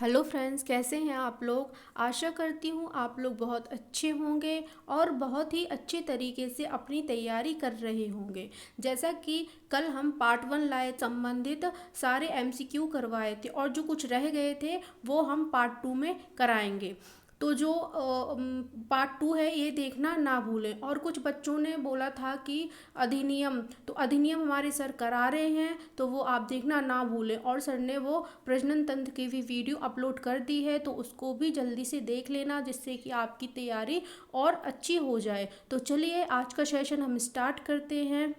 Hello friends, कैसे हैं आप लोग। आशा करती हूँ आप लोग बहुत अच्छे होंगे और बहुत ही अच्छे तरीके से अपनी तैयारी कर रहे होंगे। जैसा कि कल हम पार्ट 1 लाए संबंधित सारे एमसीक्यू करवाए थे और जो कुछ रह गए थे वो हम पार्ट 2 में कराएंगे। तो जो पार्ट 2 है ये देखना ना भूलें। और कुछ बच्चों ने बोला था कि अधिनियम, तो अधिनियम हमारे सर करा रहे हैं तो वो आप देखना ना भूलें। और सर ने वो प्रजनन तंत्र की भी वीडियो अपलोड कर दी है तो उसको भी जल्दी से देख लेना, जिससे कि आपकी तैयारी और अच्छी हो जाए। तो चलिए आज का सेशन हम स्टार्ट करते हैं।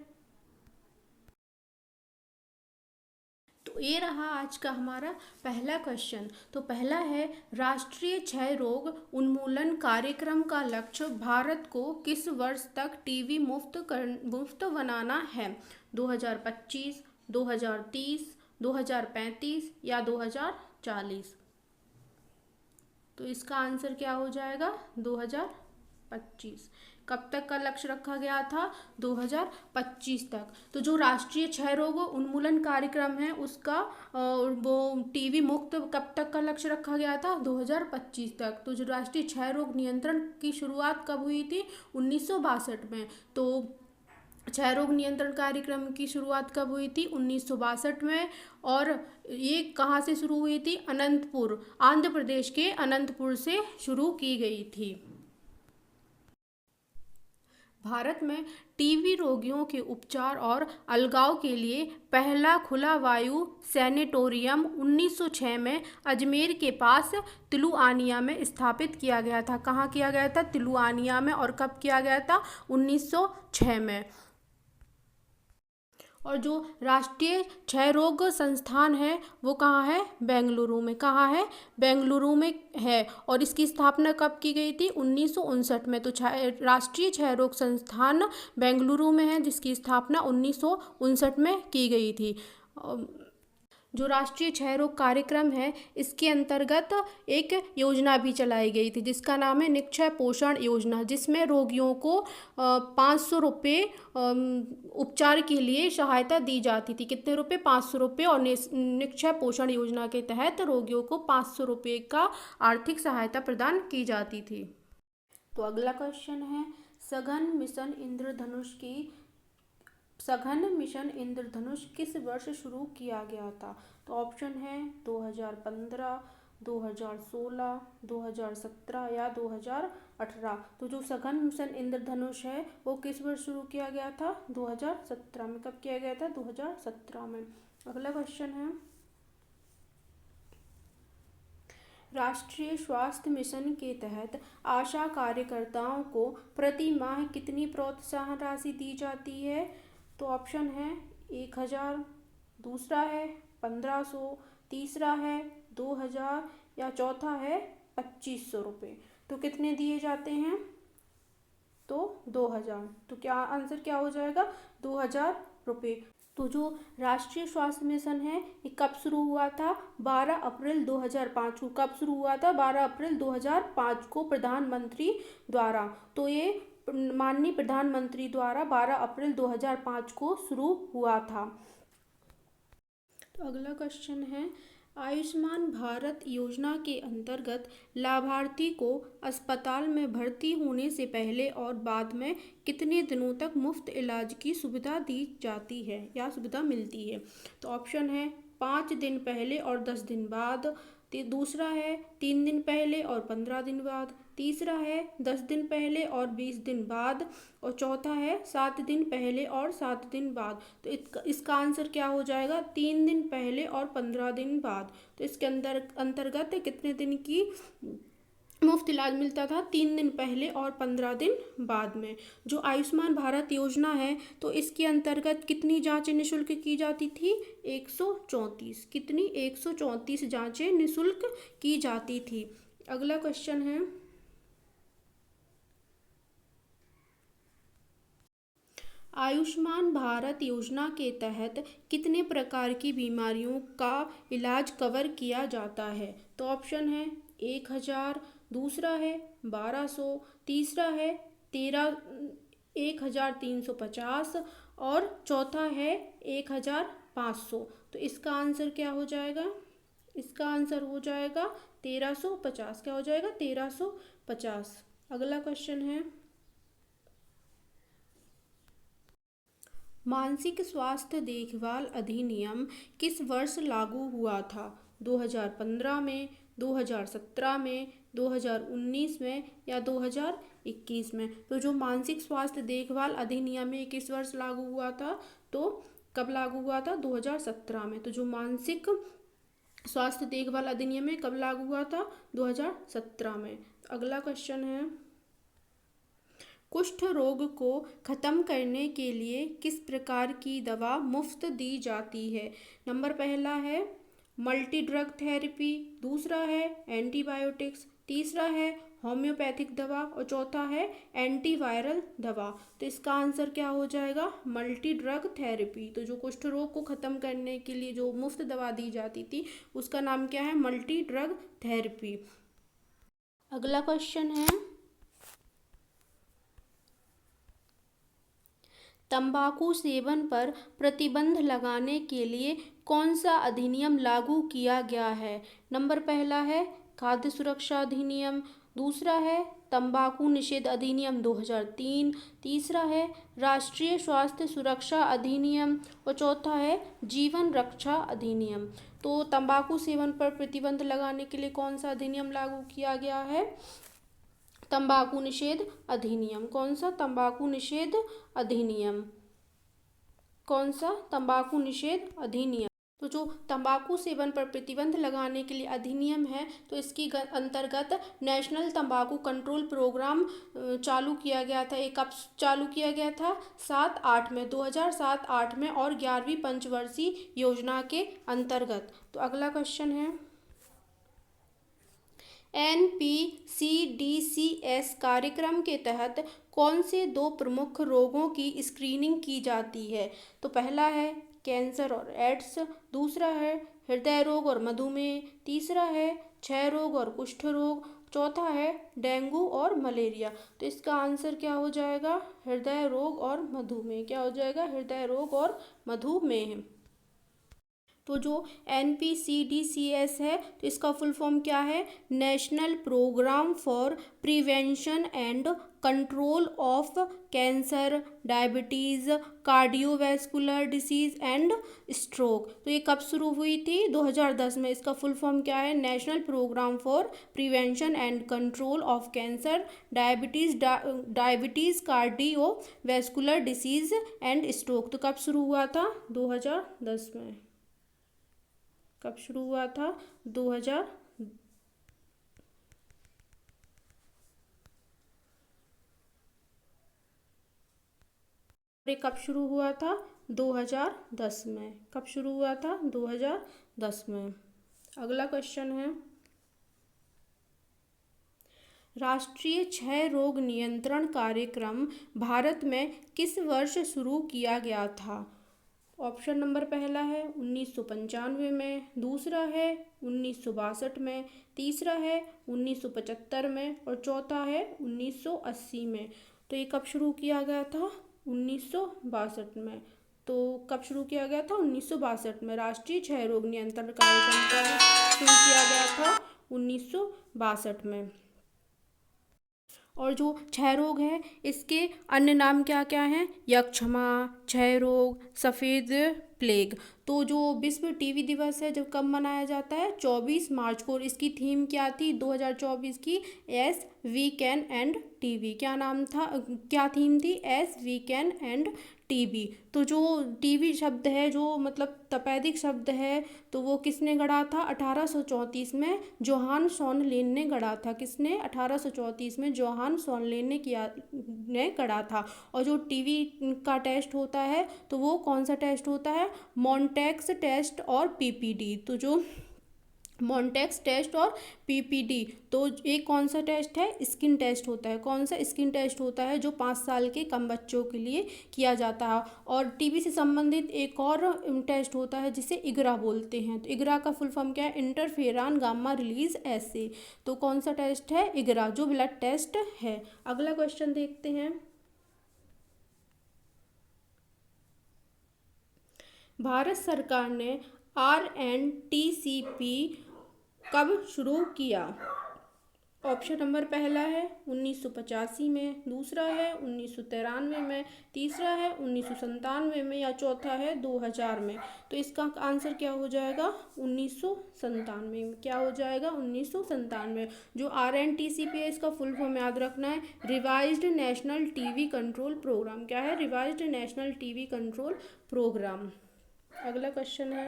तो ये रहा आज का हमारा पहला क्वेश्चन। तो पहला है, राष्ट्रीय क्षय रोग उन्मूलन कार्यक्रम का लक्ष्य भारत को किस वर्ष तक टीबी मुक्त बनाना है। 2025, 2030, 2035 या 2040। तो इसका आंसर क्या हो जाएगा, 2025। कब तक का लक्ष्य रखा गया था, 2025 तक। तो जो राष्ट्रीय क्षय रोग उन्मूलन कार्यक्रम है उसका वो टीबी मुक्त कब तक का लक्ष्य रखा गया था, 2025 तक। तो जो राष्ट्रीय क्षय रोग नियंत्रण की शुरुआत कब हुई थी, 1962 में। तो क्षय रोग नियंत्रण कार्यक्रम की शुरुआत कब हुई थी, 1962 में। और ये कहाँ से शुरू हुई थी, अनंतपुर, आंध्र प्रदेश के अनंतपुर से शुरू की गई थी। भारत में टीबी रोगियों के उपचार और अलगाव के लिए पहला खुला वायु सैनिटोरियम 1906 में अजमेर के पास तिलुआनिया में स्थापित किया गया था। कहाँ किया गया था, तिलुआनिया में। और कब किया गया था, 1906 में। और जो राष्ट्रीय क्षय रोग संस्थान है वो कहाँ है, बेंगलुरु में। कहाँ है, बेंगलुरु में है। और इसकी स्थापना कब की गई थी, 1959 में। तो राष्ट्रीय क्षय रोग संस्थान बेंगलुरु में है, जिसकी स्थापना 1959 में की गई थी। जो राष्ट्रीय क्षय रोग कार्यक्रम है इसके अंतर्गत एक योजना भी चलाई गई थी जिसका नाम है निक्षय पोषण योजना, जिसमें रोगियों को 500 रुपये उपचार के लिए सहायता दी जाती थी। कितने रुपए, 500 रुपये। और निक्षय पोषण योजना के तहत रोगियों को 500 रुपये का आर्थिक सहायता प्रदान की जाती थी। तो अगला क्वेश्चन है, सघन मिशन इंद्रधनुष किस वर्ष शुरू किया गया था। तो ऑप्शन है 2015, 2016, 2017 या 2018। तो जो सघन मिशन इंद्रधनुष है वो किस वर्ष शुरू किया गया था, 2017 में। कब किया गया था, 2017 में। अगला क्वेश्चन है, राष्ट्रीय स्वास्थ्य मिशन के तहत आशा कार्यकर्ताओं को प्रति माह कितनी प्रोत्साहन राशि दी जाती है। तो ऑप्शन है 1000, दूसरा है 1500, तीसरा है 2000 या चौथा है 2500 रुपये। तो कितने दिए जाते हैं, तो 2000। तो क्या आंसर क्या हो जाएगा, 2000 रुपये। तो जो राष्ट्रीय स्वास्थ्य मिशन है ये कब शुरू हुआ था, 12 अप्रैल 2005 को। कब शुरू हुआ था, 12 अप्रैल 2005 को प्रधानमंत्री द्वारा। तो ये माननीय प्रधानमंत्री द्वारा 12 अप्रैल 2005 को शुरू हुआ था। तो अगला क्वेश्चन है, आयुष्मान भारत योजना के अंतर्गत लाभार्थी को अस्पताल में भर्ती होने से पहले और बाद में कितने दिनों तक मुफ्त इलाज की सुविधा दी जाती है या सुविधा मिलती है। तो ऑप्शन है 5 दिन पहले और 10 दिन बाद। दूसरा है 3 दिन पहले और 15 दिन बाद। तीसरा है 10 दिन पहले और 20 दिन बाद। और चौथा है 7 दिन पहले और 7 दिन बाद। तो इसका आंसर क्या हो जाएगा, 3 दिन पहले और 15 दिन बाद। तो इसके अंतर्गत कितने दिन की मुफ्त इलाज मिलता था, 3 दिन पहले और 15 दिन बाद में। जो आयुष्मान भारत योजना है तो इसके अंतर्गत कितनी जांचें निःशुल्क की जाती थी, 134। कितनी, 134 जांचें निःशुल्क की जाती थी। अगला क्वेश्चन है, आयुष्मान भारत योजना के तहत कितने प्रकार की बीमारियों का इलाज कवर किया जाता है। तो ऑप्शन है 1000, दूसरा है 1200, तीसरा है 1350 और चौथा है 1500। तो इसका आंसर क्या हो जाएगा, इसका आंसर हो जाएगा 1350। क्या हो जाएगा? 1350। अगला क्वेश्चन है, मानसिक स्वास्थ्य देखभाल अधिनियम किस वर्ष लागू हुआ था? 2015 में, 2017 में, 2019 में या 2021 में? तो जो मानसिक स्वास्थ्य देखभाल अधिनियम है किस वर्ष लागू हुआ था? तो कब लागू हुआ था? 2017 में। तो जो मानसिक स्वास्थ्य देखभाल अधिनियम है कब लागू हुआ था? 2017 में। अगला क्वेश्चन है, कुष्ठ रोग को खत्म करने के लिए किस प्रकार की दवा मुफ्त दी जाती है? नंबर पहला है मल्टी ड्रग थेरेपी, दूसरा है एंटीबायोटिक्स, तीसरा है होम्योपैथिक दवा और चौथा है एंटीवायरल दवा। तो इसका आंसर क्या हो जाएगा? Multi drug therapy. तो जो कुष्ठ रोग को खत्म करने के लिए जो मुफ्त दवा दी जाती थी उसका नाम क्या है? Multi drug therapy. अगला क्वेश्चन है, तंबाकू सेवन पर प्रतिबंध लगाने के लिए कौन सा अधिनियम लागू किया गया है? नंबर पहला है खाद्य सुरक्षा अधिनियम, दूसरा है तंबाकू निषेध अधिनियम 2003, तीसरा है राष्ट्रीय स्वास्थ्य सुरक्षा अधिनियम और चौथा है जीवन रक्षा अधिनियम। तो तंबाकू सेवन पर प्रतिबंध लगाने के लिए कौन सा अधिनियम लागू किया गया है? तंबाकू निषेध अधिनियम। कौन सा? तंबाकू निषेध अधिनियम। कौन सा? तंबाकू निषेध अधिनियम। तो जो तंबाकू सेवन पर प्रतिबंध लगाने के लिए अधिनियम है तो इसकी अंतर्गत नेशनल तंबाकू कंट्रोल प्रोग्राम चालू किया गया था। ये कब चालू किया गया था? 7/8 में, 2007-8 में और 11वीं पंचवर्षीय योजना के अंतर्गत। तो अगला क्वेश्चन है, NPCDCS कार्यक्रम के तहत कौन से 2 प्रमुख रोगों की स्क्रीनिंग की जाती है? तो पहला है कैंसर और एड्स, दूसरा है हृदय रोग और मधुमेह, तीसरा है क्षय रोग और कुष्ठ रोग, चौथा है डेंगू और मलेरिया। तो इसका आंसर क्या हो जाएगा? हृदय रोग और मधुमेह। क्या हो जाएगा? हृदय रोग और मधुमेह। तो जो NPCDCS है तो इसका फुल फॉर्म क्या है? National programme for prevention and control of cancer, diabetes, cardiovascular disease and stroke. तो ये कब शुरू हुई थी? 2010 में। इसका फुल फॉर्म क्या है? National programme for prevention and control of cancer, diabetes, cardiovascular disease and stroke. तो कब शुरू हुआ था? 2010 में। कब शुरू हुआ था? 2000। ये कब शुरू हुआ था? 2010 में। कब शुरू हुआ था? 2010 में। अगला क्वेश्चन है, राष्ट्रीय क्षय रोग नियंत्रण कार्यक्रम भारत में किस वर्ष शुरू किया गया था? ऑप्शन नंबर पहला है 1995 में, दूसरा है 1962 में, तीसरा है 1975 में और चौथा है 1980 में। तो ये कब शुरू किया गया था? 1962 में। तो कब शुरू किया गया था? 1962 में। राष्ट्रीय क्षय रोग नियंत्रण कार्यक्रम शुरू किया गया था 1962 में। और जो क्षय रोग है इसके अन्य नाम क्या क्या हैं? यक्षमा, क्षय रोग, सफ़ेद प्लेग। तो जो विश्व टीबी दिवस है जब कब मनाया जाता है? 24 मार्च को। और इसकी थीम क्या थी 2024 की? S V can end TB. क्या नाम था? क्या थीम थी? S V can end TB. तो जो टीबी शब्द है जो मतलब तपेदिक शब्द है तो वो किसने गढ़ा था? 1834 में जोहान सॉनलेन ने गढ़ा था। किसने? 1834 में जोहान सॉनलेन ने गढ़ा था। और जो टीबी का टेस्ट होता है तो वो कौन सा टेस्ट होता है? मॉन्टेक्स टेस्ट और पीपीडी। तो जो मॉन्टेक्स टेस्ट और पीपीडी, तो एक कौन सा टेस्ट है? स्किन टेस्ट होता है। कौन सा? स्किन टेस्ट होता है जो 5 साल के कम बच्चों के लिए किया जाता है। और टीबी से संबंधित एक और टेस्ट होता है जिसे इगरा बोलते हैं। तो इगरा का फुल फॉर्म क्या है? इंटरफेरॉन गामा रिलीज एसे। तो कौन सा टेस्ट है? इगरा, जो ब्लड टेस्ट है। अगला क्वेश्चन देखते हैं, भारत सरकार ने RNTCP कब शुरू किया? ऑप्शन नंबर पहला है 1985 में, दूसरा है 1993 में, तीसरा है 1997 में या चौथा है 2000 में। तो इसका आंसर क्या हो जाएगा? 1997 में। क्या हो जाएगा? 1997। जो RNTCP है इसका फुल फॉर्म याद रखना है, revised national TB control programme. क्या है? Revised national TB control programme. अगला क्वेश्चन है,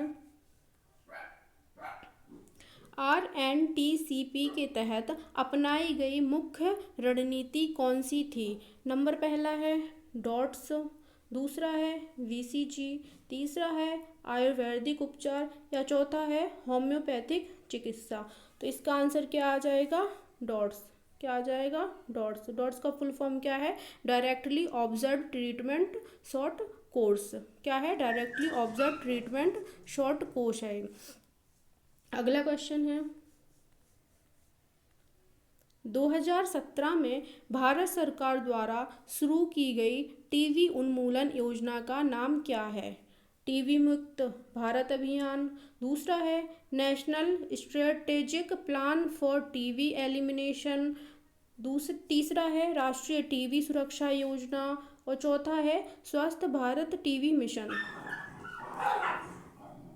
RNTCP के तहत अपनाई गई मुख्य रणनीति कौन सी थी? नंबर पहला है डॉट्स, दूसरा है VCG, तीसरा है आयुर्वेदिक उपचार या चौथा है होम्योपैथिक चिकित्सा। तो इसका आंसर क्या आ जाएगा? डॉट्स। क्या आ जाएगा? डॉट्स। डॉट्स का फुल फॉर्म क्या है? Directly observe treatment short course. क्या है? Directly observe treatment short course है। अगला क्वेश्चन है, 2017 में भारत सरकार द्वारा शुरू की गई टीवी उन्मूलन योजना का नाम क्या है? टीवी मुक्त भारत अभियान, दूसरा है national strategic plan for TV elimination, तीसरा है राष्ट्रीय टीवी सुरक्षा योजना और चौथा है स्वस्थ भारत टीवी मिशन।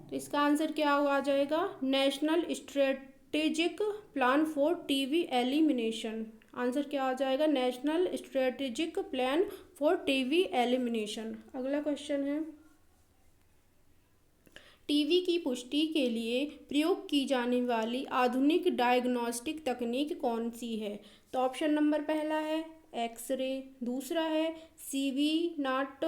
तो इसका आंसर क्या आ जाएगा? National strategic plan for TV elimination. Answer क्या आ जाएगा? National strategic plan for TV elimination. अगला क्वेश्चन है, टीवी की पुष्टि के लिए प्रयोग की जाने वाली आधुनिक डायग्नोस्टिक तकनीक कौन सी है? तो ऑप्शन नंबर पहला है एक्सरे, दूसरा है CV नाट,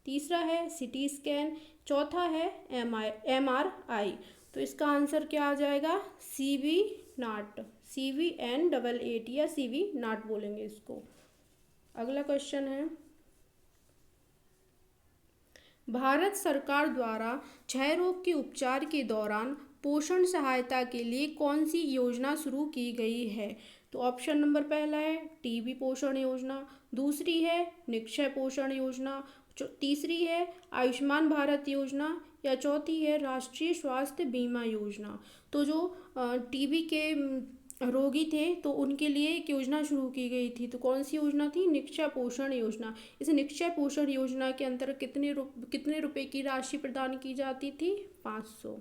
तीसरा है CT स्कैन, चौथा है MRI। तो इसका आंसर क्या आ जाएगा? CV नाट, CVNAAT या CV नाट बोलेंगे इसको। अगला क्वेश्चन है, भारत सरकार द्वारा क्षय रोग के उपचार के दौरान पोषण सहायता के लिए कौन सी योजना शुरू की गई है? तो ऑप्शन नंबर पहला है TB पोषण योजना, दूसरी है निक्षय पोषण योजना, तीसरी है आयुष्मान भारत योजना या चौथी है राष्ट्रीय स्वास्थ्य बीमा योजना। तो जो TB के रोगी थे तो उनके लिए एक योजना शुरू की गई थी। तो कौन सी योजना थी? निक्षय पोषण योजना। इस निक्षय पोषण योजना के अंतर्गत कितने रुपए की राशि प्रदान की जाती थी? 500।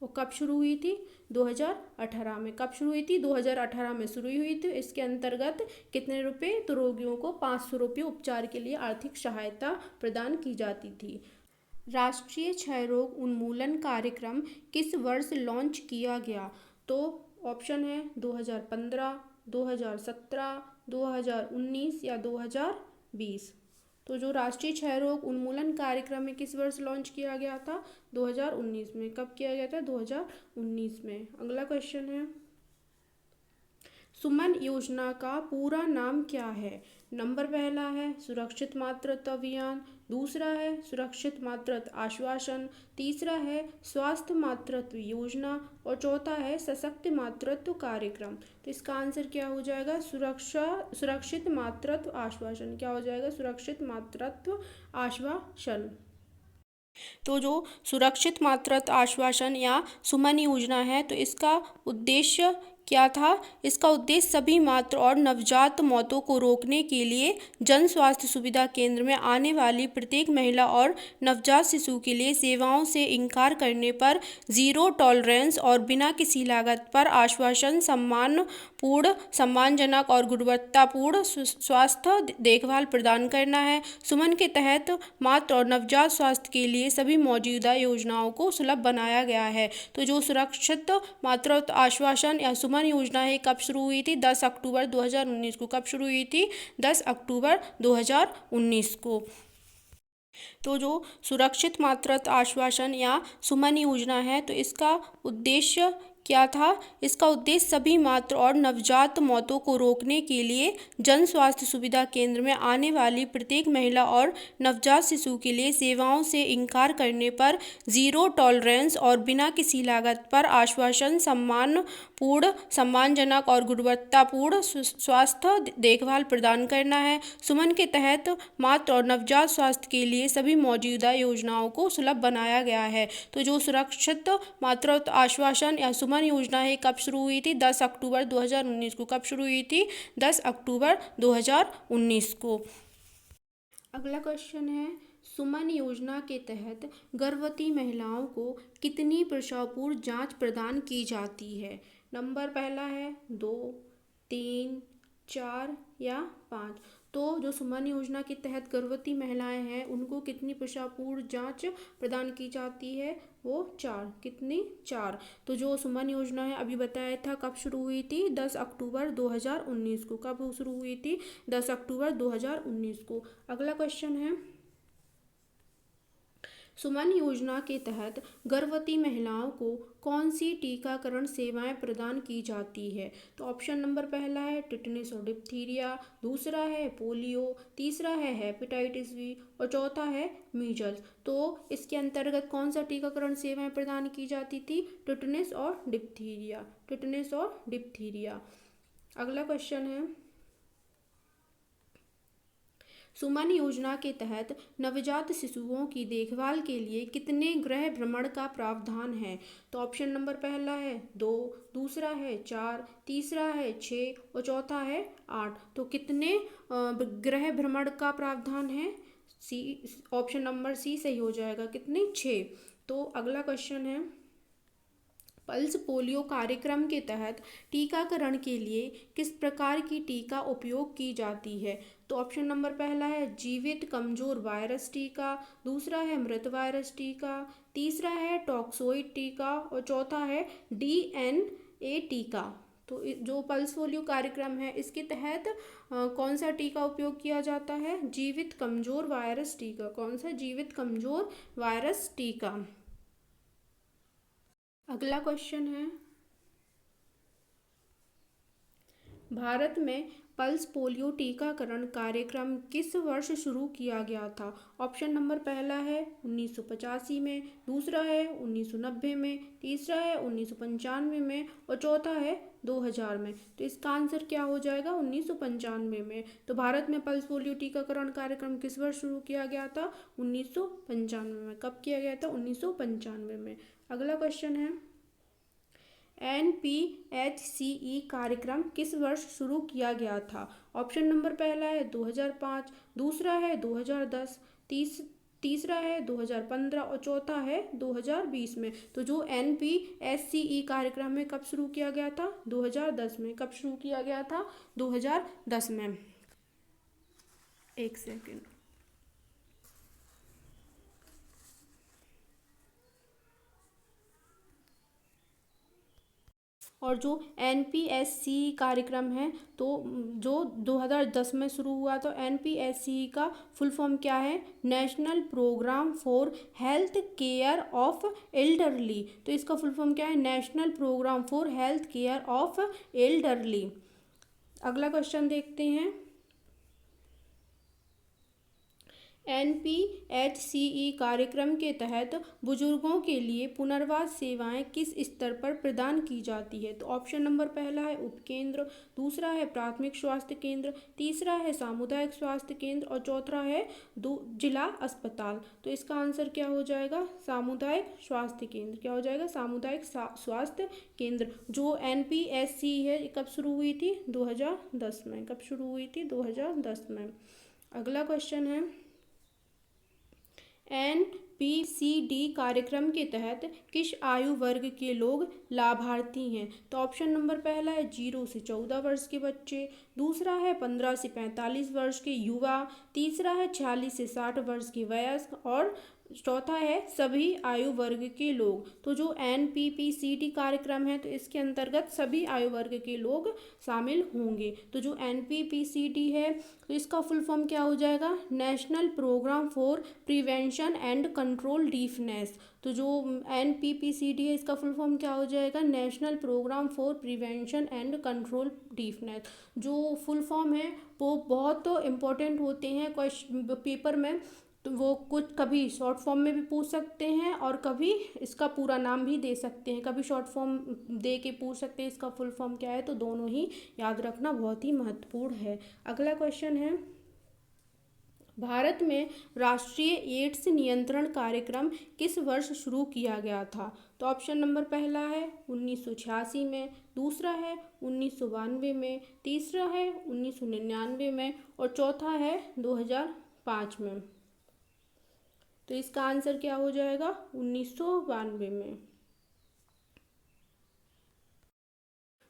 वो कब शुरू हुई थी? 2018 में। कब शुरू हुई थी? 2018 में शुरू हुई थी। इसके अंतर्गत कितने रुपए? तो रोगियों को 500 रुपये उपचार के लिए आर्थिक सहायता प्रदान की जाती थी। राष्ट्रीय क्षय रोग उन्मूलन कार्यक्रम किस वर्ष लॉन्च किया गया? तो ऑप्शन है 2015, 2017, 2019 या 2020। तो जो राष्ट्रीय क्षय रोग उन्मूलन कार्यक्रम में किस वर्ष लॉन्च किया गया था? 2019 में। कब किया गया था? 2019 में। अगला क्वेश्चन है, सुमन योजना का पूरा नाम क्या है? नंबर पहला है सुरक्षित मातृत्व अभियान, दूसरा है सुरक्षित मातृत्व आश्वासन, तीसरा है स्वास्थ्य मातृत्व योजना और चौथा है सशक्त मातृत्व कार्यक्रम। तो इसका आंसर क्या हो जाएगा? सुरक्षित मातृत्व आश्वासन। क्या हो जाएगा? सुरक्षित मातृत्व आश्वासन। तो जो सुरक्षित मातृत्व आश्वासन या सुमन योजना है तो इसका उद्देश्य क्या था? इसका उद्देश्य सभी मातृ और नवजात मौतों को रोकने के लिए जन स्वास्थ्य सुविधा केंद्र में आने वाली प्रत्येक महिला और नवजात शिशु के लिए सेवाओं से इनकार करने पर जीरो टॉलरेंस और बिना किसी लागत पर आश्वासन, सम्मानपूर्ण, सम्मानजनक और गुणवत्तापूर्ण स्वास्थ्य देखभाल प्रदान करना है। सुमन के तहत मातृ और नवजात स्वास्थ्य के लिए सभी मौजूदा योजनाओं को सुलभ बनाया गया है। तो जो सुरक्षित मातृत्व आश्वासन या सुमन योजना है कब शुरू हुई थी? 10 अक्टूबर 2019 को। कब शुरू हुई थी? 10 अक्टूबर 2019 को। तो जो सुरक्षित मातृत्व आश्वासन या सुमन योजना है तो इसका उद्देश्य क्या था? इसका उद्देश्य सभी मातृ और नवजात मौतों को रोकने के लिए जन स्वास्थ्य सुविधा केंद्र में आने वाली प्रत्येक महिला और नवजात शिशु के लिए सेवाओं से इनकार करने पर जीरो टॉलरेंस और बिना किसी लागत पर आश्वासन, सम्मानपूर्ण, सम्मानजनक और गुणवत्तापूर्ण स्वास्थ्य देखभाल प्रदान करना है। सुमन के तहत मातृ और नवजात स्वास्थ्य के लिए सभी मौजूदा योजनाओं को सुलभ बनाया गया है। तो जो सुरक्षित मातृत्व आश्वासन या सुमन सुमन योजना है कब शुरू हुई थी? 10 अक्टूबर 2019 को। कब शुरू हुई थी? 10 अक्टूबर 2019 को। अगला क्वेश्चन है, सुमन योजना के तहत गर्भवती महिलाओं को कितनी प्रसव पूर्व जांच प्रदान की जाती है? नंबर पहला है 2, 3, 4 या 5। तो जो सुमन योजना के तहत गर्भवती महिलाएं हैं उनको कितनी प्रसव पूर्व जांच प्रदान की जाती है? वो 4। कितनी? 4। तो जो सुमन योजना है अभी बताया था कब शुरू हुई थी? 10 अक्टूबर 2019 को। कब शुरू हुई थी? 10 अक्टूबर 2019 को। अगला क्वेश्चन है, सुमन योजना के तहत गर्भवती महिलाओं को कौन सी टीकाकरण सेवाएं प्रदान की जाती है? तो ऑप्शन नंबर पहला है टिटनेस और डिप्थीरिया, दूसरा है पोलियो, तीसरा है हेपेटाइटिस बी और चौथा है मीजल्स। तो इसके अंतर्गत कौन सा टीकाकरण सेवाएं प्रदान की जाती थी? टिटनेस और डिप्थीरिया। टिटनेस और डिप्थीरिया। अगला क्वेश्चन है, सुमन योजना के तहत नवजात शिशुओं की देखभाल के लिए कितने गृह भ्रमण का प्रावधान है? तो ऑप्शन नंबर पहला है 2, दूसरा है 4, तीसरा है 6 और चौथा है 8। तो कितने गृह भ्रमण का प्रावधान है? सी, ऑप्शन नंबर सी सही हो जाएगा। कितने? 6। तो अगला क्वेश्चन है, पल्स पोलियो कार्यक्रम के तहत टीकाकरण के लिए किस प्रकार की टीका उपयोग की जाती है? तो ऑप्शन नंबर पहला है जीवित कमजोर वायरस टीका, दूसरा है मृत वायरस टीका, तीसरा है टॉक्सोइड टीका और चौथा है DNA टीका। तो जो पल्स पोलियो कार्यक्रम है इसके तहत कौन सा टीका उपयोग किया जाता है? जीवित कमजोर वायरस टीका। कौन सा? जीवित कमजोर वायरस टीका। अगला क्वेश्चन है, भारत में पल्स पोलियो टीकाकरण कार्यक्रम किस वर्ष शुरू किया गया था? ऑप्शन नंबर पहला है 1985 में, दूसरा है 1990 में, तीसरा है 1995 में और चौथा है 2000 में। तो इसका आंसर क्या हो जाएगा? 1995 में। तो भारत में पल्स पोलियो टीकाकरण कार्यक्रम किस वर्ष शुरू किया गया था? 1995 में। कब किया गया था? 1995 में। अगला क्वेश्चन है, NPHCE कार्यक्रम किस वर्ष शुरू किया गया था? ऑप्शन नंबर पहला है 2005, दूसरा है 2010, तीसरा है 2015 और चौथा है 2020 में। तो जो NPHCE कार्यक्रम है कब शुरू किया गया था? 2010 में। कब शुरू किया गया था? 2010 में। एक सेकेंड। और जो NPHCE कार्यक्रम है तो जो 2010 में शुरू हुआ, तो NPHCE का फुल फॉर्म क्या है? National programme for health care of elderly. तो इसका फुल फॉर्म क्या है? National programme for health care of elderly. अगला क्वेश्चन देखते हैं, NPHCE कार्यक्रम के तहत बुजुर्गों के लिए पुनर्वास सेवाएं किस स्तर पर प्रदान की जाती है? तो ऑप्शन नंबर पहला है उपकेंद्र, दूसरा है प्राथमिक स्वास्थ्य केंद्र, तीसरा है सामुदायिक स्वास्थ्य केंद्र और चौथा है जिला अस्पताल। तो इसका आंसर क्या हो जाएगा? सामुदायिक स्वास्थ्य केंद्र। क्या हो जाएगा? सामुदायिक स्वास्थ्य केंद्र। जो NPHCE है कब शुरू हुई थी? 2010 में। कब शुरू हुई थी? 2010 में। अगला क्वेश्चन है, NPCD कार्यक्रम के तहत किस आयु वर्ग के लोग लाभार्थी हैं? तो ऑप्शन नंबर पहला है 0 से 14 वर्ष के बच्चे, दूसरा है 15 से 45 वर्ष के युवा, तीसरा है 46 से 60 वर्ष के वयस्क और चौथा है सभी आयु वर्ग के लोग। तो जो NPPCD कार्यक्रम है तो इसके अंतर्गत सभी आयु वर्ग के लोग शामिल होंगे। तो जो NPPCD है तो इसका फुल फॉर्म क्या हो जाएगा? National programme for prevention and control deafness. तो जो NPPCD है इसका फुल फॉर्म क्या हो जाएगा? National programme for prevention and control deafness. जो फुल फॉर्म है वो बहुत इम्पोर्टेंट होते हैं क्वेश्चन पेपर में, तो वो कुछ कभी शॉर्ट फॉर्म में भी पूछ सकते हैं और कभी इसका पूरा नाम भी दे सकते हैं। कभी शॉर्ट फॉर्म दे के पूछ सकते हैं इसका फुल फॉर्म क्या है। तो दोनों ही याद रखना बहुत ही महत्वपूर्ण है। अगला क्वेश्चन है, भारत में राष्ट्रीय एड्स नियंत्रण कार्यक्रम किस वर्ष शुरू किया गया था? तो ऑप्शन नंबर पहला है 1986 में, दूसरा है 1992 में, तीसरा है 1999 में और चौथा है 2005 में। तो इसका आंसर क्या हो जाएगा? 1992 में।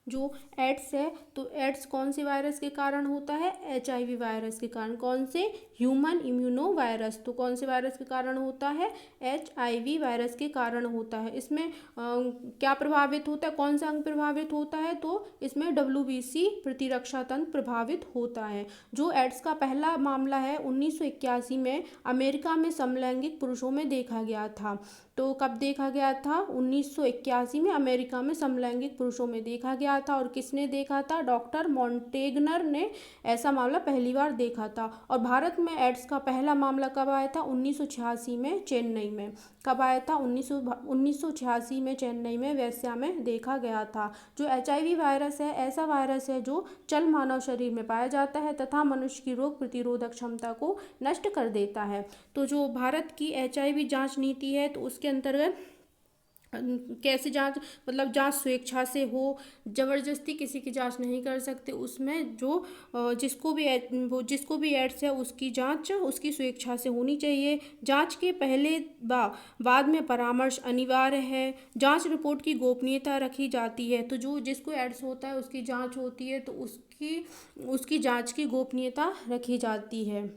जो एड्स है, तो एड्स कौन से वायरस के कारण होता है? HIV वायरस के कारण। कौन से? Human immuno virus. तो कौन से वायरस के कारण होता है? HIV वायरस के कारण होता है। इसमें क्या प्रभावित होता है? कौन सा अंग प्रभावित होता है? तो इसमें WBC प्रतिरक्षा तंत्र प्रभावित होता है। जो एड्स का पहला मामला है 1981 में अमेरिका में समलैंगिक पुरुषों में देखा गया था। तो कब देखा गया था? 1981 में अमेरिका में समलैंगिक पुरुषों में देखा गया था। और किसने देखा था? डॉक्टर मॉन्टेगनर ने ऐसा मामला पहली बार देखा था। और भारत में एड्स का पहला मामला कब आया था? 1986 में चेन्नई में। कब आया था? 1986 में चेन्नई में वेश्या में देखा गया था। जो HIV वायरस है ऐसा वायरस है जो चल मानव शरीर में पाया जाता है तथा मनुष्य की रोग प्रतिरोधक क्षमता को नष्ट कर देता है। तो जो भारत की HIV जांच नीति है तो उसके अंतर्गत कैसे जांच, मतलब जांच स्वेच्छा से हो, ज़बरदस्ती किसी की जांच नहीं कर सकते। उसमें जो जिसको भी एड्स है उसकी जांच उसकी स्वेच्छा से होनी चाहिए। जांच के पहले बाद में परामर्श अनिवार्य है। जांच रिपोर्ट की गोपनीयता रखी जाती है। तो जो जिसको एड्स होता है उसकी जांच होती है तो उसकी जांच की गोपनीयता रखी जाती है।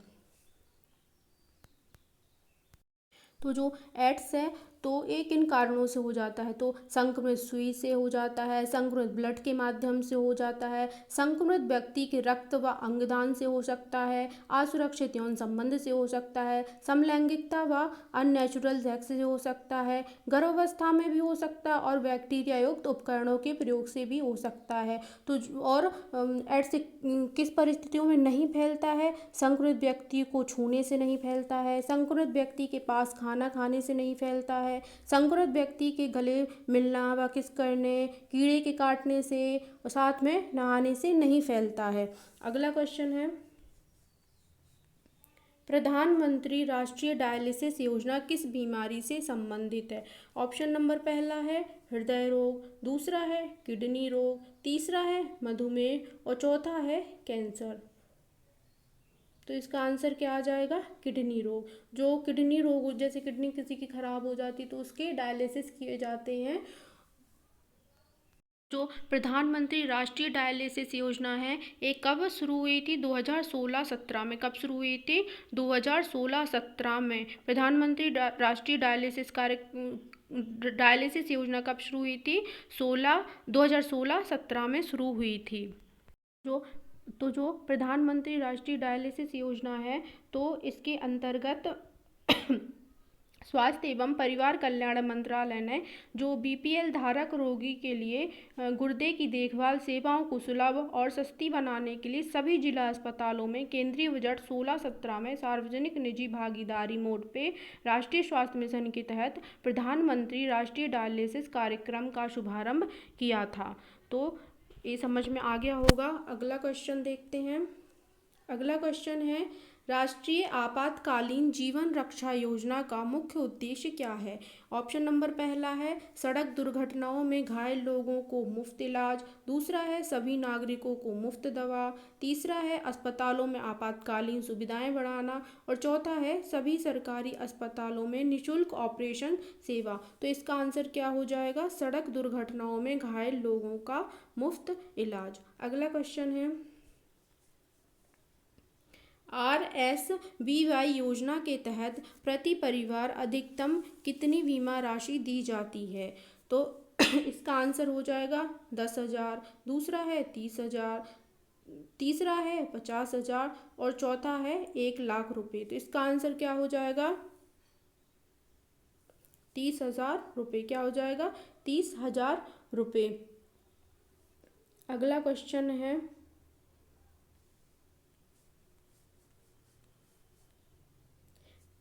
तो जो एड्स है तो ये किन कारणों से हो जाता है? तो संक्रमित सुई से हो जाता है, संक्रमित ब्लड के माध्यम से हो जाता है, संक्रमित व्यक्ति के रक्त व अंगदान से हो सकता है, असुरक्षित यौन संबंध से हो सकता है, समलैंगिकता व अननेचुरल सेक्स से हो सकता है, गर्भावस्था में भी हो सकता है और बैक्टीरिया युक्त उपकरणों के प्रयोग से भी हो सकता है। तो और एड्स किस परिस्थितियों में नहीं फैलता है? संक्रमित व्यक्ति को छूने से नहीं फैलता है, संक्रमित व्यक्ति के पास खाना खाने से नहीं फैलता है, संक्रमित व्यक्ति के गले मिलना व किस करने, कीड़े के काटने से और साथ में नहाने से नहीं फैलता है। अगला क्वेश्चन है, प्रधानमंत्री राष्ट्रीय डायलिसिस योजना किस बीमारी से संबंधित है? ऑप्शन नंबर पहला है हृदय रोग, दूसरा है किडनी रोग, तीसरा है मधुमेह और चौथा है कैंसर। तो इसका आंसर क्या आ जाएगा? किडनी रोग। जो किडनी रोग, जैसे किडनी किसी की खराब हो जाती तो उसके डायलिसिस किए जाते हैं। जो प्रधानमंत्री राष्ट्रीय डायलिसिस योजना है ये कब शुरू हुई थी? 2016-17 में। कब शुरू हुई थी? 2016-17 में। प्रधानमंत्री राष्ट्रीय डायलिसिस योजना कब शुरू हुई थी? 2016-17 में शुरू हुई थी। जो प्रधानमंत्री राष्ट्रीय डायलिसिस योजना है तो इसके अंतर्गत स्वास्थ्य एवं परिवार कल्याण मंत्रालय ने जो BPL धारक रोगी के लिए गुर्दे की देखभाल सेवाओं को सुलभ और सस्ती बनाने के लिए सभी जिला अस्पतालों में केंद्रीय बजट 16-17 में सार्वजनिक निजी भागीदारी मोड पे राष्ट्रीय स्वास्थ्य मिशन के तहत प्रधानमंत्री राष्ट्रीय डायलिसिस कार्यक्रम का शुभारंभ किया था। तो ये समझ में आ गया होगा। अगला क्वेश्चन देखते हैं। अगला क्वेश्चन है, राष्ट्रीय आपातकालीन जीवन रक्षा योजना का मुख्य उद्देश्य क्या है? ऑप्शन नंबर पहला है सड़क दुर्घटनाओं में घायल लोगों को मुफ्त इलाज, दूसरा है सभी नागरिकों को मुफ्त दवा, तीसरा है अस्पतालों में आपातकालीन सुविधाएं बढ़ाना और चौथा है सभी सरकारी अस्पतालों में निःशुल्क ऑपरेशन सेवा। तो इसका आंसर क्या हो जाएगा? सड़क दुर्घटनाओं में घायल लोगों का मुफ्त इलाज। अगला क्वेश्चन है, RSVY योजना के तहत प्रति परिवार अधिकतम कितनी बीमा राशि दी जाती है? तो इसका आंसर हो जाएगा 10,000, दूसरा है 30,000, तीसरा है 50,000 और चौथा है 1,00,000 रुपये। तो इसका आंसर क्या हो जाएगा? 30,000 रुपये। क्या हो जाएगा? 30,000 रुपये। अगला क्वेश्चन है,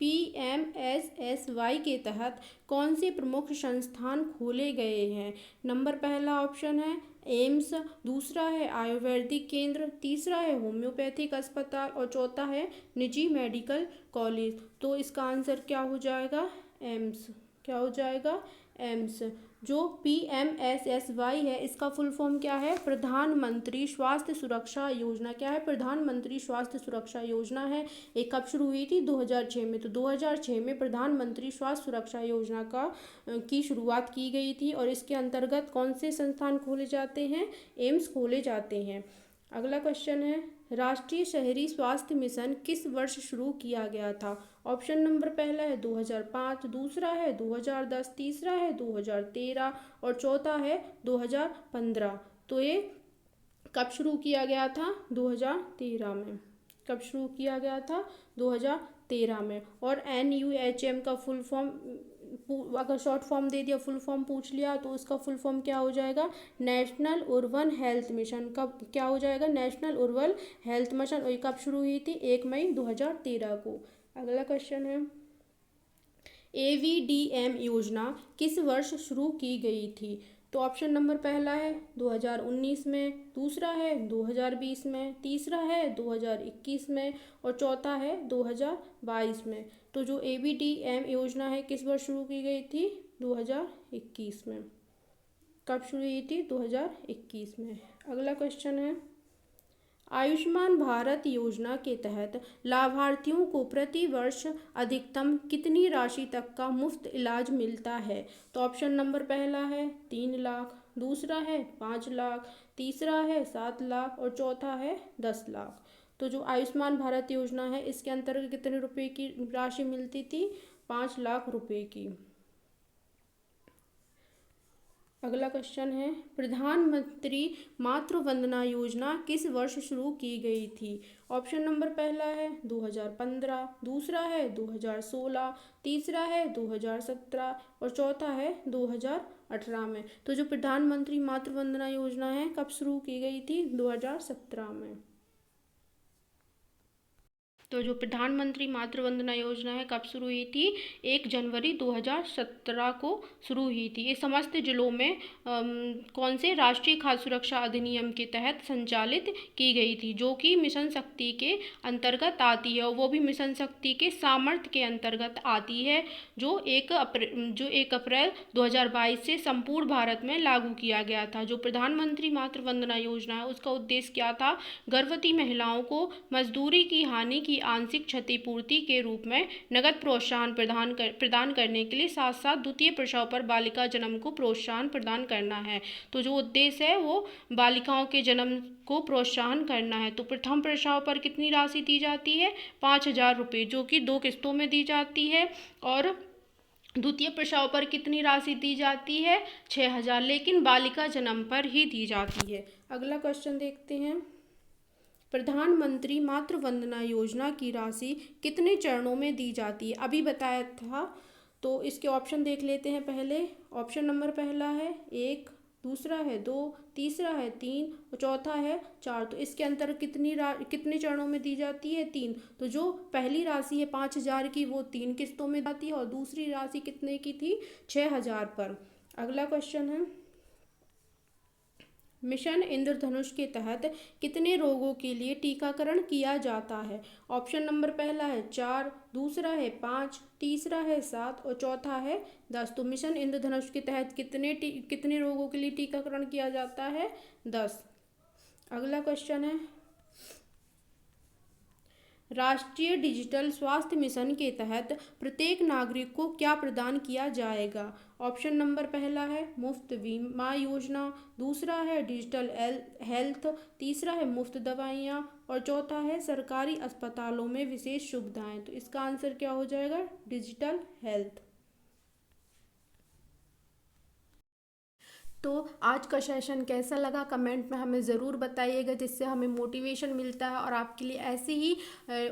PMSSY के तहत कौन से प्रमुख संस्थान खोले गए हैं? नंबर पहला ऑप्शन है एम्स, दूसरा है आयुर्वेदिक केंद्र, तीसरा है होम्योपैथिक अस्पताल और चौथा है निजी मेडिकल कॉलेज। तो इसका आंसर क्या हो जाएगा? एम्स। क्या हो जाएगा? एम्स। जो PMSSY है इसका फुल फॉर्म क्या है? प्रधानमंत्री स्वास्थ्य सुरक्षा योजना। क्या है? प्रधानमंत्री स्वास्थ्य सुरक्षा योजना है। ये कब शुरू हुई थी? 2006 में। तो 2006 में प्रधानमंत्री स्वास्थ्य सुरक्षा योजना की शुरुआत की गई थी और इसके अंतर्गत कौन से संस्थान खोले जाते हैं? एम्स खोले जाते हैं। अगला क्वेश्चन है राष्ट्रीय शहरी स्वास्थ्य मिशन किस वर्ष शुरू किया गया था? ऑप्शन नंबर पहला है 2005, दूसरा है 2010, तीसरा है 2013 और चौथा है 2015। तो ये कब शुरू किया गया था? 2013 में। कब शुरू किया गया था? 2013 में। और NUHM का फुल फॉर्म अगर शॉर्ट फॉर्म दे दिया, फुल फॉर्म पूछ लिया तो उसका फुल फॉर्म क्या हो जाएगा? National urban health mission. कब क्या हो जाएगा? National urban health mission. और ये कब शुरू हुई थी? 1 मई 2013 को। अगला क्वेश्चन है AVDM योजना किस वर्ष शुरू की गई थी? तो ऑप्शन नंबर पहला है 2019 में, दूसरा है 2020 में, तीसरा है 2021 में और चौथा है 2022 में। तो जो AVDM योजना है किस वर्ष शुरू की गई थी? 2021 में। कब शुरू हुई थी? 2021 में। अगला क्वेश्चन है आयुष्मान भारत योजना के तहत लाभार्थियों को प्रति वर्ष अधिकतम कितनी राशि तक का मुफ्त इलाज मिलता है? तो ऑप्शन नंबर पहला है 3 लाख, दूसरा है 5 लाख, तीसरा है 7 लाख और चौथा है 10 लाख। तो जो आयुष्मान भारत योजना है इसके अंतर्गत कितने रुपए की राशि मिलती थी? 5 लाख रुपए की। अगला क्वेश्चन है प्रधानमंत्री मातृ वंदना योजना किस वर्ष शुरू की गई थी? ऑप्शन नंबर पहला है 2015, दूसरा है 2016, तीसरा है 2017 और चौथा है 2018 में। तो जो प्रधानमंत्री मातृ वंदना योजना है कब शुरू की गई थी? 2017 में। तो जो प्रधानमंत्री मातृ वंदना योजना है कब शुरू हुई थी? 1 जनवरी 2017 को शुरू हुई थी। ये समस्त जिलों में कौन से राष्ट्रीय खाद्य सुरक्षा अधिनियम के तहत संचालित की गई थी, जो कि मिशन शक्ति के अंतर्गत आती है और वो भी मिशन शक्ति के सामर्थ्य के अंतर्गत आती है, जो 1 अप्रैल 2022 से संपूर्ण भारत में लागू किया गया था। जो प्रधानमंत्री मातृ वंदना योजना है उसका उद्देश्य क्या था? गर्भवती महिलाओं को मजदूरी की हानि की आंशिक क्षतिपूर्ति के रूप में नगद प्रोत्साहन प्रदान करने के लिए साथ साथ द्वितीय प्रसव पर बालिका जन्म को प्रोत्साहन प्रदान करना है। तो जो उद्देश्य है वो बालिकाओं के जन्म को प्रोत्साहन करना है। तो प्रथम प्रसव पर कितनी राशि दी जाती है? 5,000 रुपये, जो कि 2 किस्तों में दी जाती है। और द्वितीय प्रसव पर कितनी राशि दी जाती है? 6,000, लेकिन बालिका जन्म पर ही दी जाती है। अगला क्वेश्चन देखते हैं प्रधानमंत्री मातृ वंदना योजना की राशि कितने चरणों में दी जाती है? अभी बताया था। तो इसके ऑप्शन देख लेते हैं पहले। ऑप्शन नंबर पहला है 1, दूसरा है 2, तीसरा है 3 और चौथा है 4। तो इसके अंतर कितने चरणों में दी जाती है? 3। तो जो पहली राशि है 5,000 की वो 3 किस्तों में जाती है और दूसरी राशि कितने की थी? 6,000 पर। अगला क्वेश्चन है मिशन इंद्रधनुष के तहत कितने रोगों के लिए टीकाकरण किया जाता है? ऑप्शन नंबर पहला है 4, दूसरा है 5, तीसरा है 7 और चौथा है 10। तो मिशन इंद्रधनुष के तहत कितने रोगों के लिए टीकाकरण किया जाता है? 10। अगला क्वेश्चन है राष्ट्रीय डिजिटल स्वास्थ्य मिशन के तहत प्रत्येक नागरिक को क्या प्रदान किया जाएगा? ऑप्शन नंबर पहला है मुफ्त बीमा योजना, दूसरा है डिजिटल हेल्थ, तीसरा है मुफ्त दवाइयाँ और चौथा है सरकारी अस्पतालों में विशेष सुविधाएं। तो इसका आंसर क्या हो जाएगा? Digital health. तो आज का सेशन कैसा लगा कमेंट में हमें ज़रूर बताइएगा, जिससे हमें मोटिवेशन मिलता है और आपके लिए ऐसे ही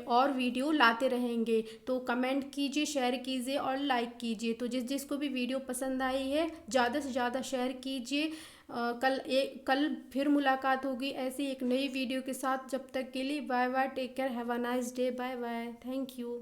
और वीडियो लाते रहेंगे। तो कमेंट कीजिए, शेयर कीजिए और लाइक कीजिए। तो जिसको भी वीडियो पसंद आई है ज़्यादा से ज़्यादा शेयर कीजिए। कल फिर मुलाकात होगी ऐसी एक नई वीडियो के साथ। जब तक के लिए bye bye, take care, have a nice day, bye bye, thank you.